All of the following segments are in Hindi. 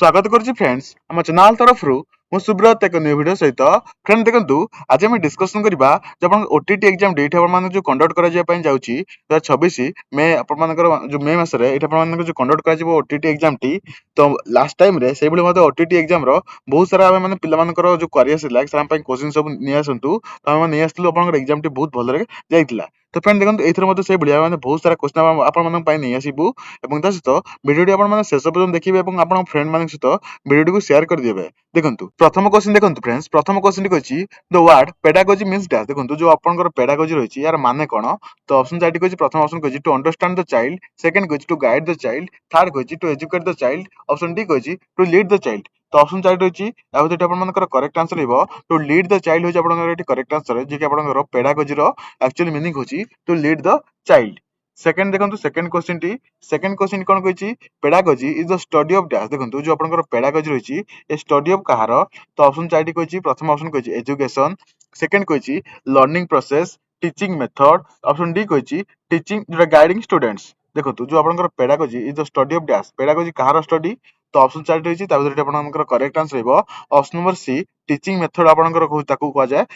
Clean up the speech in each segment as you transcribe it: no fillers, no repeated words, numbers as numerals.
स्वागत करुच्ची फ्रेंड्स आम चैनल तरफ मु सुब्रत एक न्यू वीडियो सहित फ्रेंड देखंतु आज हम डिस्कशन करबा जब ओटीटी एग्जाम डेट अपन मान जो कंडक्ट करा जाउची 2026 मे अपन मान जो मे मास रे एटा अपन मान जो कंडक्ट करा जिवो ओटीटी एग्जाम टी तो लास्ट टाइम रे सेइ बले मते ओटीटी एग्जाम रो बहुत सारा हम माने पिला मान जो क्वेरी आसिला हम पई क्वेश्चन सब नि आसंतु तो हम नि आस्तलु अपन एग्जाम टी बहुत भल रे जाइतिला तो फ्रेंड देखंतु एथर मते सेइ बलिया माने बहुत सारा क्वेश्चन अपन मान पई नि आसीबु एवं ता सहित वीडियो अपन मान शेष पर्यंत देखिबे एवं अपन फ्रेंड मान सहित वीडियो को शेयर कर दिबे देखंतु प्रथम क्वेश्चन देखंतु फ्रेंड्स प्रथम क्वेश्चन कहछि the word pedagogy means dash देखंतु जो आपनकर पेडागोजी रहिछि यार माने कोन तो ऑप्शन चार्ट कहछि प्रथम ऑप्शन कहछि to understand the child second कहछि to guide the child third कहछि to educate the child option D कहछि टू लीड द चाइल्ड तो ऑप्शन चार्ट रहिछि आ होते आपन मानकर करेक्ट आंसर हेबो टू लीड द चाइल्ड होछि आपनकर एटी करेक्ट आंसर जे कि आपनकर पेडागोजी रो एक्चुअली मीनिंग होछि to lead the child second देखंतु सेकंड क्वेश्चन कोन कहछि pedagogy is the study of dash देखंतु जो आपनकर पेडागोजी रहिछि ए स्टडी ऑफ कहार तो ऑप्शन चार्ट कहछि प्रथम ऑप्शन कहछि एजुकेशन सेकंड कहछि learning process teaching method option D कहछि टीचिंग गाइडिंग स्टूडेंट्स देखंतु जो आपनकर pedagogy is the study of dash pedagogy कहार स्टडी तो ऑप्शन चार्ट रहिछि ता भीतर आपनकर करेक्ट आंसर हेबो option number C teaching method आपनकर कहू ताकू कहआ जाय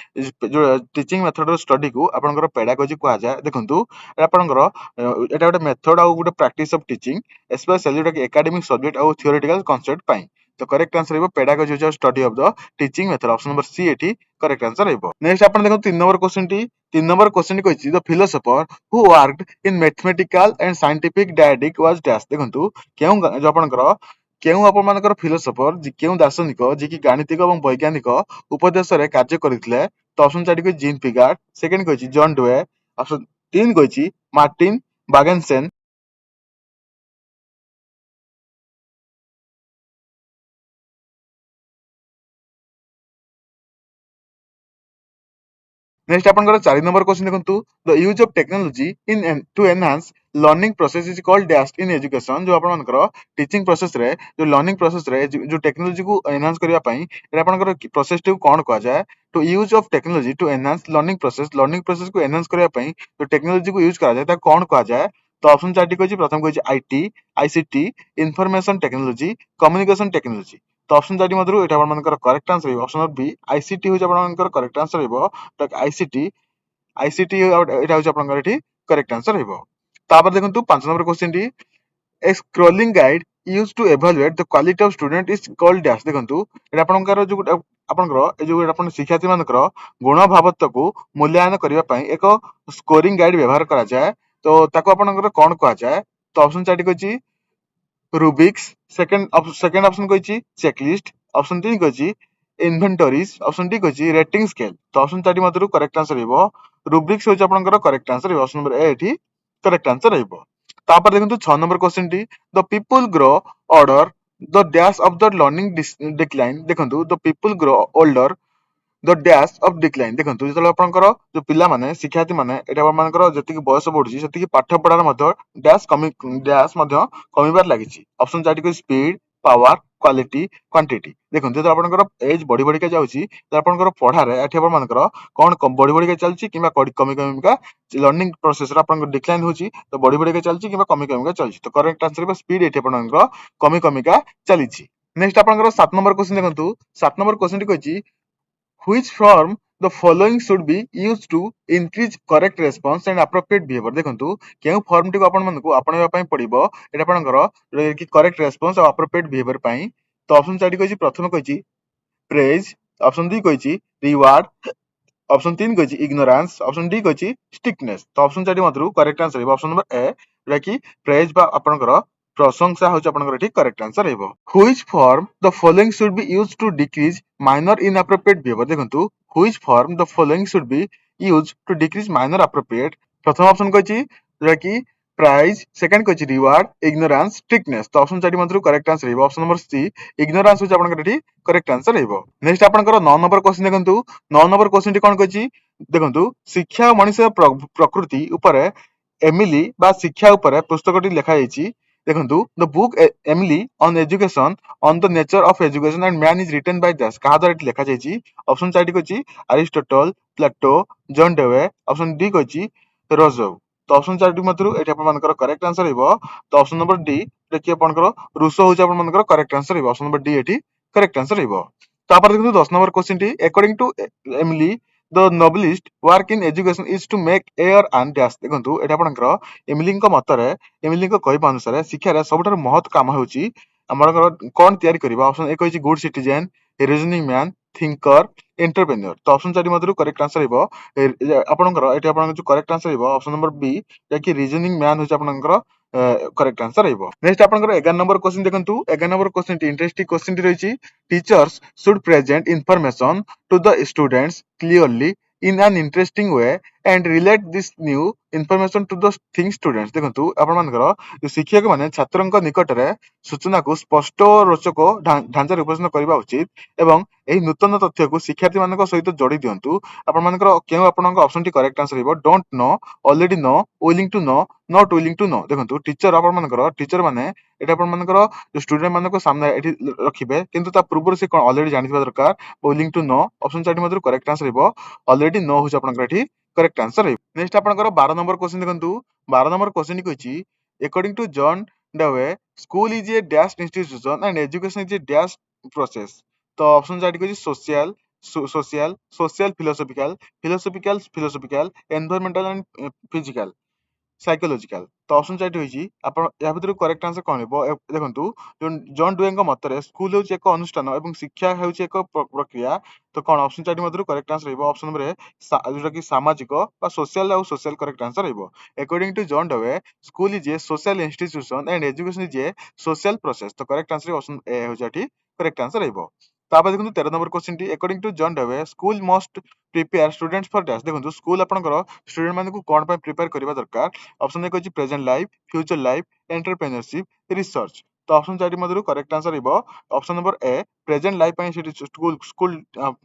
जो टीचिंग मेथड रो स्टडी को आपनकर पेडागोजी कहआ जाय देखंतु आपनकर एटा गोटे मेथड आ गोटे प्रैक्टिस ऑफ टीचिंग स्पेशली जोटा कि एकेडमिक सब्जेक्ट और थियोरेटिकल कांसेप्ट पाई तो करेक्ट आंसर हेबो pedagogy is study of the teaching method option number C एठी करेक्ट आंसर हेबो नेक्स्ट आपण देखो 3 नंबर क्वेश्चन कहछि the philosopher who worked in mathematical and scientific didactic was dash देखंतु केउ जो आपनकर केउ आपण मानकर फिलोसोफर केउ दार्शनिक जे कि गाणितिक एवं वैज्ञानिक उपदेश रे कार्य करथिले तो ऑप्शन चार्ट को जीन पिगार्ड सेकंड कहछि जॉन डुए ऑप्शन 3 कहछि मार्टिन बागेनसेन नेक्स्ट आपनकर 4 नंबर क्वेश्चन देखंतु the use of technology in to enhance learning process is called dash in education जो आपनकर टीचिंग प्रोसेस रे जो लर्निंग प्रोसेस रे जो टेक्नोलॉजी को एनहांस करिया पई एटा आपनकर प्रोसेस टी कोन कहआ जाय to use of technology to enhance learning process को एनहांस करिया पई जो टेक्नोलॉजी को यूज करा जाय ता कोन कहआ जाय तो ऑप्शन चार्ट कहछि प्रथम कहछि IT ICT information technology communication technology तो ऑप्शन चार्ट मधुर एटा आपण मानकर करेक्ट आंसर है ऑप्शन बी आईसीटी होज आपण मानकर करेक्ट आंसर हेबो तो आईसीटी एटा होज आपण एठी करेक्ट आंसर हेबो तापर देखंतु 5 नंबर क्वेश्चन टी a scrolling guide used to evaluate the quality of student is called dash देखंतु एटा आपणकर जो आपणकर ए जो आपण शिक्षार्थी मानकर गुण भावत्व को मूल्यांकन करिया पई एक स्कोरिंग गाइड व्यवहार करा जाय तो ताको आपणकर कोन कहआ जाय तो ऑप्शन चार्ट कहछि रूबिक्स सेकंड ऑप्शन कहछि चेकलिस्ट ऑप्शन 3 कहछि इन्वेंटरीज ऑप्शन डी कहछि रेटिंग स्केल तो ऑप्शन 4 मधुर करेक्ट आंसर हेबो रूबिक्स होज आपनकर करेक्ट आंसर हेबो ऑप्शन नंबर ए एठी करेक्ट आंसर हेबो तापर देखंतु 6 नंबर क्वेश्चन टी the people grow order the dash of the learning decline देखंतु the people grow older the dash of decline देखंतु जतले आपनकर जो पिला माने शिक्षार्थी माने एटा मानकर जति बयस बढ़ुची सेति पाठ पढ़ार मध्य डैश कमिबार लागिची ऑप्शन 4 को स्पीड पावर क्वालिटी क्वांटिटी देखंतु जतले आपनकर एज बढ़ी बढ़ी के जाउची त आपनकर पढ़ारे एठी आपण मानकर कोन बढ़ी बढ़ी के चलची किबा कमी कमी का लर्निंग प्रोसेस रा आपनकर डिक्लाइन होची तो बढ़ी बढ़ी के चलची किबा कमी कमी का चलची तो करेक्ट आंसर बा स्पीड एठी आपनकर कमी का चलीची नेक्स्ट आपनकर 7 नंबर क्वेश्चन देखंतु 7 नंबर क्वेश्चन टी कहची which form the following should be used to increase correct response and appropriate behavior देखंतु केउ फॉर्म टी को आपण मानकु आपणवा पई पड़िबो एटा आपणकर कि करेक्ट रेस्पॉन्स और appropriate behavior पई तो ऑप्शन 4 कहछि प्रथम कहछि प्रेज ऑप्शन 2 कहछि रिवार्ड ऑप्शन 3 कहछि इग्नोरेंस ऑप्शन डी कहछि स्टिकनेस तो ऑप्शन 4 मधुर करेक्ट आंसर है ऑप्शन नंबर ए जेटा कि प्रेज बा आपणकर प्रशंसा होछ आपनकर एठी करेक्ट आंसर हेबो which form the following should be used to decrease minor inappropriate behaviour देखंतु which form the following should be used to decrease minor appropriate प्रथम ऑप्शन कहछि जेटा कि प्राइज सेकंड कहछि रिवार्ड इग्नोरेंस स्ट्रिक्टनेस तो ऑप्शन 4 मधुर करेक्ट आंसर हेबो ऑप्शन नंबर सी इग्नोरेंस होछ आपनकर एठी करेक्ट आंसर हेबो नेक्स्ट आपनकर 9 नंबर क्वेश्चन देखंतु 9 नंबर क्वेश्चन टी कोन कहछि देखंतु शिक्षा मनुष्य प्रकृति ऊपर एमिली बा शिक्षा ऊपर पुस्तकटी लिखा जायछि देखंतु the book Emile on education on the nature of education and man is written by dash कहा द्वारा लिखा जायछि ऑप्शन 4 कहछि Aristotle Plato John Dewey option D कहछि रोजो तो ऑप्शन 4 मध्यरु एठी आपण मानकर करेक्ट आंसर रहइबो तो ऑप्शन नंबर डी देखि आपनकर रुसो होची आपण मानकर करेक्ट आंसर रहइबो ऑप्शन नंबर डी एठी करेक्ट आंसर रहइबो तापर देखु 10 नंबर क्वेश्चन टी according to Emily the novelist work in education is to make air and dash देखंतु एठी आपनकर एमिली को मतरे एमिली को कहबा अनुसार शिक्षा रे सबठार महत काम होची हमरकर कोन तयारी करबा ऑप्शन एक होची good citizen reasoning man thinker entrepreneur तो ऑप्शन 4 मध्यरु करेक्ट आंसर रहइबो आपनकर एठी आपनकर जो करेक्ट आंसर रहइबो ऑप्शन नंबर बी जाकि रीजनिंग मैन होची आपनकर करेक्ट आंसर रहइबो नेक्स्ट आपनकर 11 नंबर क्वेश्चन देखंतु 11 नंबर क्वेश्चन टी इंटरेस्टिंग क्वेश्चन टी रहिची teachers should present information to the students clearly in an interesting way and relate this new information to the thing students देखंतु आपण मानकर जो शिक्षक माने छात्रनक निकटरे सूचना को स्पष्ट और रोचक ढांचा उपस्थित करबा उचित एवं एही नूतन तथ्य को शिक्षार्थी मानक सहित जोड़ी दियंतु आपण मानकर केउ आपनक ऑप्शन टी करेक्ट आंसर रहइबो don't know already know willing to know not willing to know देखंतु टीचर आपण मानकर टीचर माने एटा आपण मानकर जो स्टूडेंट मानक सामने एठी रखिबे किंतु ता पूर्व से कोन ऑलरेडी जानिबा दरकार विलिंग टू नो ऑप्शन 4 मध्ये करेक्ट आंसर रहइबो ऑलरेडी नो होच आपनकर एठी करेक्ट आंसर रहइबो नेक्स्ट आपनकर 12 नंबर क्वेश्चन देखंतु 12 नंबर क्वेश्चन कहछि according to John Dewey school is a dash institution and education is a dash process तो ऑप्शन 4 कहछि social social philosophical environmental and physical psychological तो ऑप्शन 4 होईची आपण या भितर करेक्ट आंसर कोन हेबो देखंतु जॉन डुए मତରେ स्कूल होची एक अनुष्ठान एवं शिक्षा होची एक प्रक्रिया तो कोन ऑप्शन 4 मध्यरु करेक्ट आंसर हेबो ऑप्शन नंबर जोटा कि सामाजिक बा सोशल करेक्ट आंसर हेबो according to John Dewey school is a social institution and education is a social process तो करेक्ट आंसर ऑप्शन ए होजाटी करेक्ट आंसर हेबो तापर देखंतु 13 नंबर क्वेश्चन टी according to John Dewey school must prepare students for dash देखंतु स्कूल आपनकर स्टूडेंट मानकु कोन पे प्रिपेयर करबा दरकार ऑप्शन एक होची present life future life entrepreneurship research तो ऑप्शन 4 मध्यरु करेक्ट आंसर रहइबो option number A present life पई सिटी स्कूल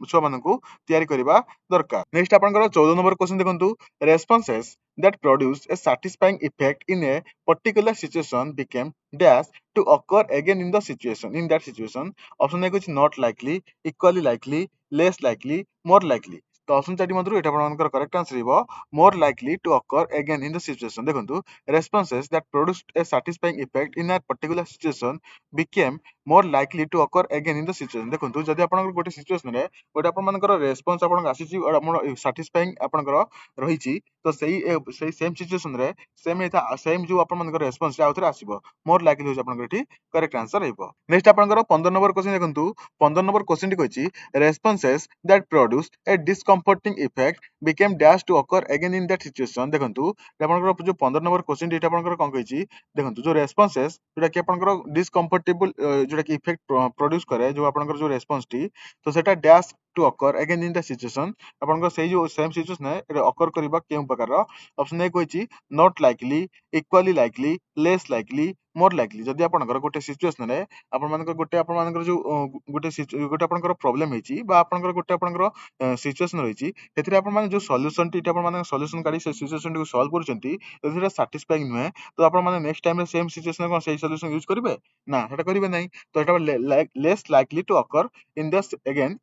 छुआ मानकु तयारी करबा दरकार नेक्स्ट आपनकर 14 नंबर क्वेश्चन देखंतु responses that produce a satisfying effect in a particular situation became dash to occur again in the situation in that situation option एक होची not likely equally likely less likely more likely तो ऑप्शन 4 मध्यरु एटा आपनकर करेक्ट आंसर रहइबो more likely to occur again in the situation देखंतु responses that produced a satisfying effect in a particular situation became more likely to occur again in the situation देखंतु जदि आपनकर गोटे सिचुएशन रे गोटे आपन मानकर रेस्पोंस आपन आसीची और हमर satisfying आपनकर रहिची तो सेही सेम सिचुएशन रे सेम जो आपन मानकर रेस्पोंस आउथरे आसीबो मोर लाइकली होज आपनकर एठी करेक्ट आंसर रहइबो नेक्स्ट आपनकर 15 नंबर क्वेश्चन देखंतु 15 नंबर क्वेश्चन टी कहछि responses that produce a discomforting effect became dash to occur again in that situation देखंतु आपनकर जो 15 नंबर क्वेश्चन टी आपनकर कोन कहछि देखंतु जो रेस्पोंसेस जोटा कि आपनकर डिस्कम्फर्टेबल जोटा कि इफेक्ट प्रोड्यूस करे जो आपनकर जो रेस्पोंस टी तो सेटा dash to occur again in the situation आपनकर सेही जो सेम सिचुएशन है अकर करबा केउ प्रकार ऑप्शन एक होची not likely equally likely less likely more likely जदि आपनकर गोटे सिचुएशन रे आपन मानकर गोटे आपन मानकर जो गोटे आपनकर प्रॉब्लम हेची बा आपनकर गोटे आपनकर सिचुएशन रहिची हेतिरे आपन माने जो सॉल्यूशन टी आपन माने सॉल्यूशन काढी से सिचुएशन को सॉल्व करचंती एथिरा सैटिस्फाइंग नुहे तो आपन माने नेक्स्ट टाइम रे सेम सिचुएशन को सेही सॉल्यूशन यूज करिवे ना हेटा करिवे नै तो एटा less likely to occur in this again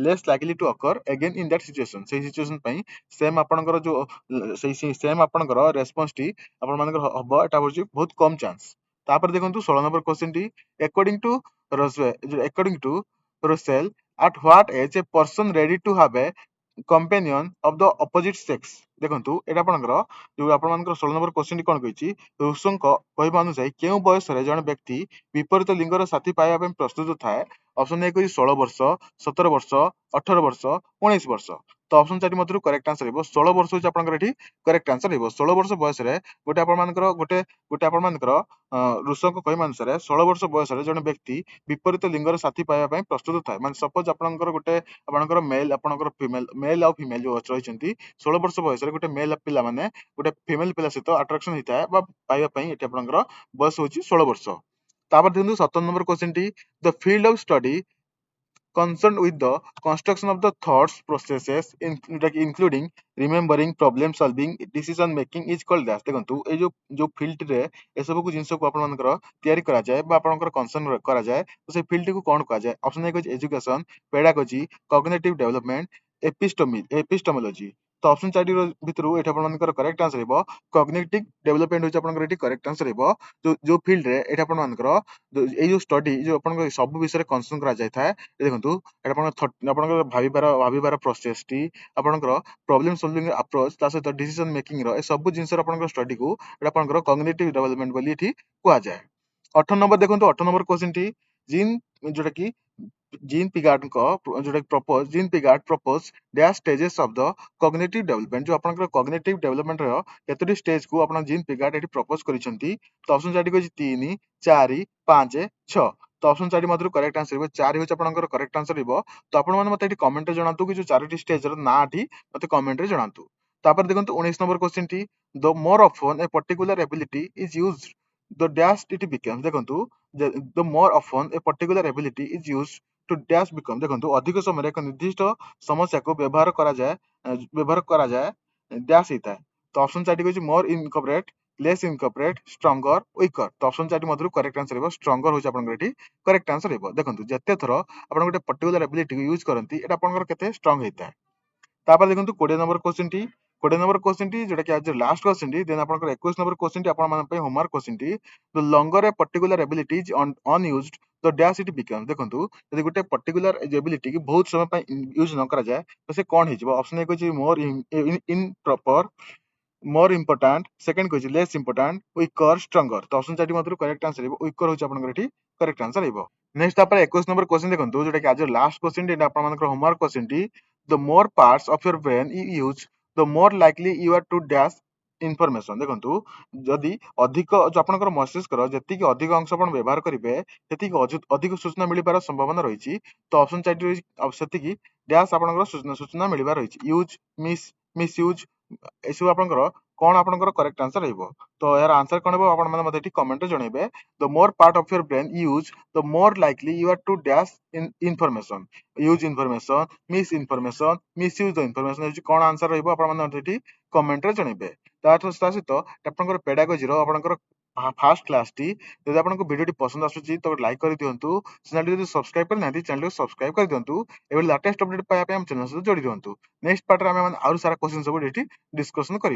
less likely to occur again in that situation सेही सिचुएशन पई सेम आपनकर जो सेही सेम आपनकर रेस्पोंस टी आपन मानकर हबो एटा होची बहुत कम चांस तापर देखंतु 16 नंबर क्वेश्चन टी according to Russell at what age a person ready to have a companion of the opposite sex देखंतु एटा आपनकर जो आपन मानकर 16 नंबर क्वेश्चन टी कोन कहिछि रुसों को कहबा अनुसार केउ बयस रे जण व्यक्ति विपरीत लिंगर साथी पाइबा ପାଇଁ प्रस्तुत थाए ऑप्शन ए कहि 16 वर्ष 17 वर्ष 18 वर्ष 19 वर्ष तो ऑप्शन 4 मधुर करेक्ट आंसर हेबो 16 वर्ष होछि आपनकर एठी करेक्ट आंसर हेबो 16 वर्ष बयस रे गोटे आपन मानकर गोटे आपन मानकर रुसों को कहबा अनुसार 16 वर्ष बयस रे जण व्यक्ति विपरीत लिंगर साथी पाइबा ପାଇଁ प्रस्तुत थाए माने सपोज आपनकर गोटे आपनकर मेल आपनकर फीमेल मेल और फीमेल जो रहिचंती 16 वर्ष बयस रे गोटे मेल पिला माने गोटे फीमेल पिला सहित अट्रैक्शन हिताए बा पाइबा ପାଇଁ एठी आपनकर बयस होछि 16 वर्ष तापर देखु 17 नंबर क्वेश्चन टी the field of study concerned with the construction of the thoughts processes including remembering problem solving decision making is called dash देखंतु ए जो फील्ड रे ए सब को जिंस को आपन मानकर तयारी करा जाय बा आपनकर कंसर्न करा जाय तो से फील्ड को कोन कहा जाय option A education pedagogy cognitive development epistemology तो ऑप्शन 4 भितरु एठी आपण मानकर करेक्ट आंसर हेबो कॉग्निटिव डेवलपमेंट होची आपनकर एठी करेक्ट आंसर हेबो जो फील्ड रे एठी आपण मानकर ए जो स्टडी जो आपनकर सब विषय रे कंसर्न करा जाय थाए देखंतु एटा आपनकर भाबिबार प्रोसेस टी आपनकर प्रॉब्लम सॉल्विंग अप्रोच ता सहित डिसीजन मेकिंग रो ए सब जिंस रो आपनकर स्टडी को एटा आपनकर कॉग्निटिव डेवलपमेंट बोली एठी कुआ जाय 8 नंबर देखंतु 8 नंबर क्वेश्चन टी जीन जोटा की जीन पिगार्ड को जोटा propose Jean Piaget propose dash stages of the cognitive development जो आपनकर कॉग्निटिव डेवलपमेंट रो केतोटी स्टेज को आपन जीन पिगार्ड एठी प्रपोज करिसंती तो ऑप्शन 4 को 3 4 5 6 तो ऑप्शन 4 मधुर करेक्ट आंसर हो 4 होच आपनकर करेक्ट आंसर हो तो आपण मन मते एठी कमेंट रे जणातु कि जो चारोटी स्टेज रो ना एठी मते कमेंट रे जणातु तापर देखंतु 19 नंबर क्वेश्चन टी the more often a particular ability is used the dash it becomes देखंतु the more often a particular ability is used to dash become देखंतु अधिक समय एक निर्दिष्ट समस्या को व्यवहार करा जाए डैश होता है तो ऑप्शन 4 को more incorporate less incorporate stronger weaker तो ऑप्शन 4 मधुर करेक्ट आंसर हेबो स्ट्रॉन्गर होची आपन एठी करेक्ट आंसर हेबो देखंतु जत्ते थरो आपन गोटे पर्टिकुलर एबिलिटी को यूज करंती एटा आपन केते स्ट्रांग हेता है तापर देखंतु 20 number question T 20 number question T जोटा कि आज लास्ट क्वेश्चन टी देन आपन 21 नंबर क्वेश्चन टी आपन मन पे होमवर्क क्वेश्चन टी the longer A particular ability is unused तो डैश इट बिकम देखंतु यदि गोटे पर्टिकुलर एबिलिटी की बहुत समय पे यूज न करा जाए तो से कोन हे जिवो ऑप्शन ए को more improper more important second को लेस इंपोर्टेंट वीकर स्ट्रॉन्गर तो ऑप्शन 4 मधुर करेक्ट आंसर हेबो वीकर होची आपन एठी करेक्ट आंसर हेबो नेक्स्ट तापर 21 नंबर क्वेश्चन देखंतु जोटा कि आज लास्ट क्वेश्चन टी आपन मानकर होमवर्क क्वेश्चन टी the more parts of your brain you use the more likely you are to dash information देखंतु जदि अधिक जो आपनकर मस्तिष्क रो जति कि अधिक अंश आपण व्यवहार करिवे सेति अधिक सूचना मिलिबार संभावना रहिछि तो ऑप्शन 4 सेति कि डैश आपनकर सूचना मिलिबार रहिछि यूज मिस यूज एसबु आपनकर कोन आपनकर करेक्ट आंसर हेबो तो यार आंसर कोन हेबो आपण माने मते एठी कमेंट रे जणेबे the more part of your brain use the more likely you are to dash information use information misuse the information एठी कोन आंसर रहइबो आपण माने एठी कमेंट रे जणेबे तातो सहित आपनकर पेडागोजी रो आपनकर फास्ट क्लास टी यदि आपनको वीडियो पसंद आसुची तो लाइक कर दियंतु चैनल यदि सब्सक्राइब कर नांती चैनल को सब्सक्राइब कर दियंतु एबे लेटेस्ट अपडेट पाया पे हम चैनल से जोड़ी दियंतु नेक्स्ट पार्ट रे हम और सारा क्वेश्चन सब एठी डिस्कशन करिबा।